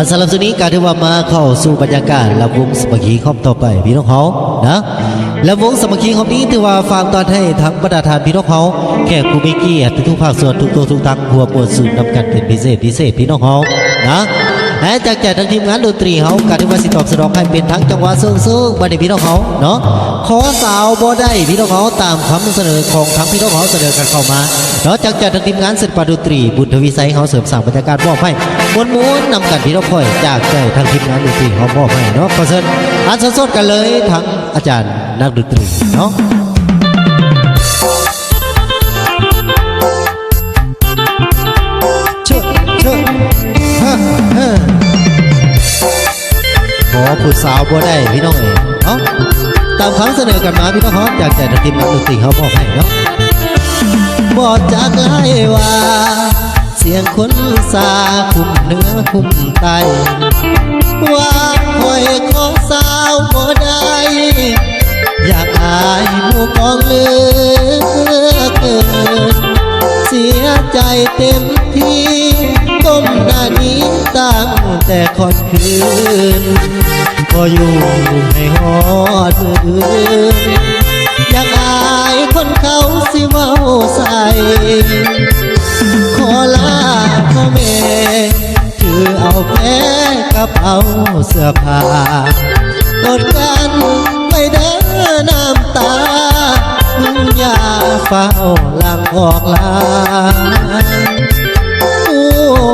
สำหรับส่วนนี้การที่ว่ามาเข้าสู่บรรยากาศลำวงสมัคคีคอมต่อไปพี่น้องเขานะลำวงสมัคคีคอมนี้ที่ว่าฝากตอนให้ทั้งบรรดาทานพี่น้องเขาแขกผู้มีเกียรติทุกภาคส่วนทุกตัวทุกตังหัวปวดสูนนำกันเป็นพิเศษพี่น้องเขานะและจากแจกทั้งทีมงานดนตรีเขาการที่ว่าสิตอบสนองให้เป็นทั้งจังหวะซึ่งบัดนี้พี่น้องเขาเนาะขอสาวบ่ได้พี่น้องเขาตามคำเสนอของทั้งพี่น้องเขาเสนอกันเข้ามาเนาะจากแจกทั้งทีมงานศิลปะดนตรีบุญทวีไซเขาเสริมสร้างบรรยากาศมอบให้ม้วนนำกันพี่น้องค่อยจากใจทั้งทีมงานดนตรีเขามอบให้เนาะขอเชิญอันสดๆกันเลยทั้งอาจารย์นักดนตรีเนาะขอผู้สาวบ่ได้พี่น้องเอ๋เนาะตามคำเสนอกันมาพี่น้องเขาจากใจทีมงานดนตรีเขาบอกให้เนาะบอกจากไล่ว่าเสียงคนสาคุ้มเนื้อคุ้มไตว่าคอยของสาวบ่ได้อยากอายหมู่กองเลือเกินเสียใจเต็มที่ก้มหน้านี้ตั้งแต่ก่อนคืนพออยู่ให้หอดมืออยากอายคนเขาสิเว้าใส่ขอลาพ่อแม่ถือเอาแพ้กระเป๋าเสื้อผ้ากดกันไม่เดินน้ำตาอย่าเฝ้าหลังออกลา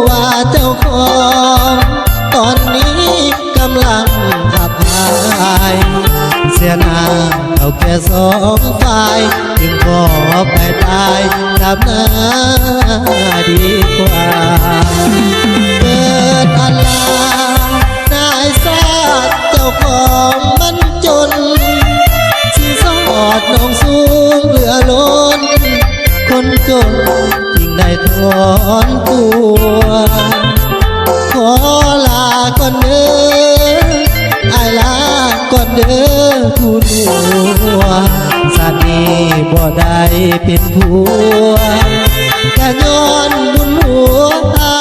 ว่าเจ้าของตอนนี้กำลังอับอายเสียหน้าเอาแค่สองฝ่ายจึงขอไปตายกับหน้าดีกว่าเกิดอันลานายซาดเจ้าของมันจนสิสอดน้องสูงเหลือล้นคนจนจึงได้ถอนตัวขอลาก่อนเด้อไอ้ลาก่อนเด้อผู้หัวสัตว์นี้บ่ได้เป็นผัวแค่ย้อนบุญหัวไอ้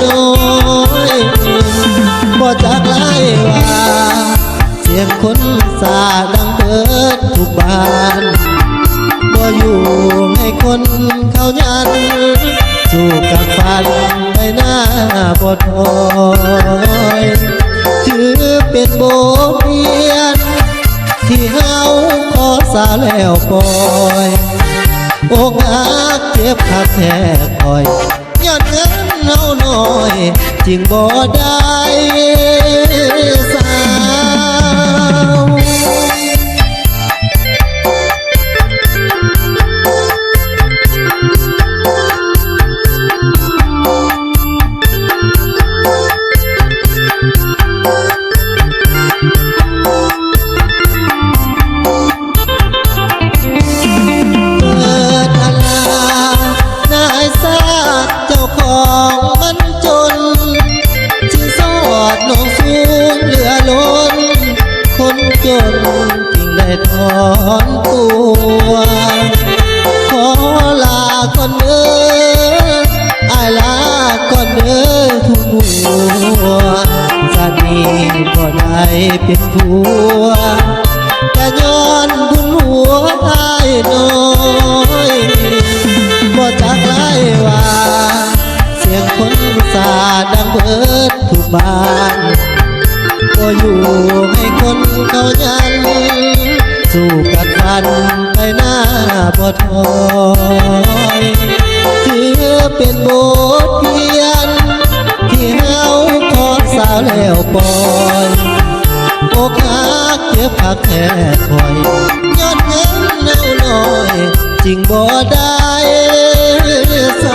น้อยบ่จากไล่ว่าเสียงคนสาดังเบิดทุกบ้านบ่อยู่ให้คนเขายันสู้กับฟันไปหน้าบ่ถอยถือเป็นบทเรียนที่เฮาขอสาแล้วปล่อยอกหักเจ็บขาดแทบคอยยอดเงินเฮาน้อยจึงบ่ได้สาวจนจึงได้ถอนตัวขอลาก่อนเด้อไอ้ลาก่อนเด้อทุกหัวจากนี้ก็ได้เป็นผัวแต่ย้อนบุญหัวไอ้น้อยบ่จากไล่ว่าเสียงคนสาดังเบิดทุกบ้านก็อยู่ให้คนเขายันสู้กัดฟันไปหน้าบ่ถอยถือเป็นบทเรียนที่เฮาขอสาวแล้วปล่อยอกหักเจ็บหักแทบคอยยอดเงินเน่าน้อยจึงบ่ได้สา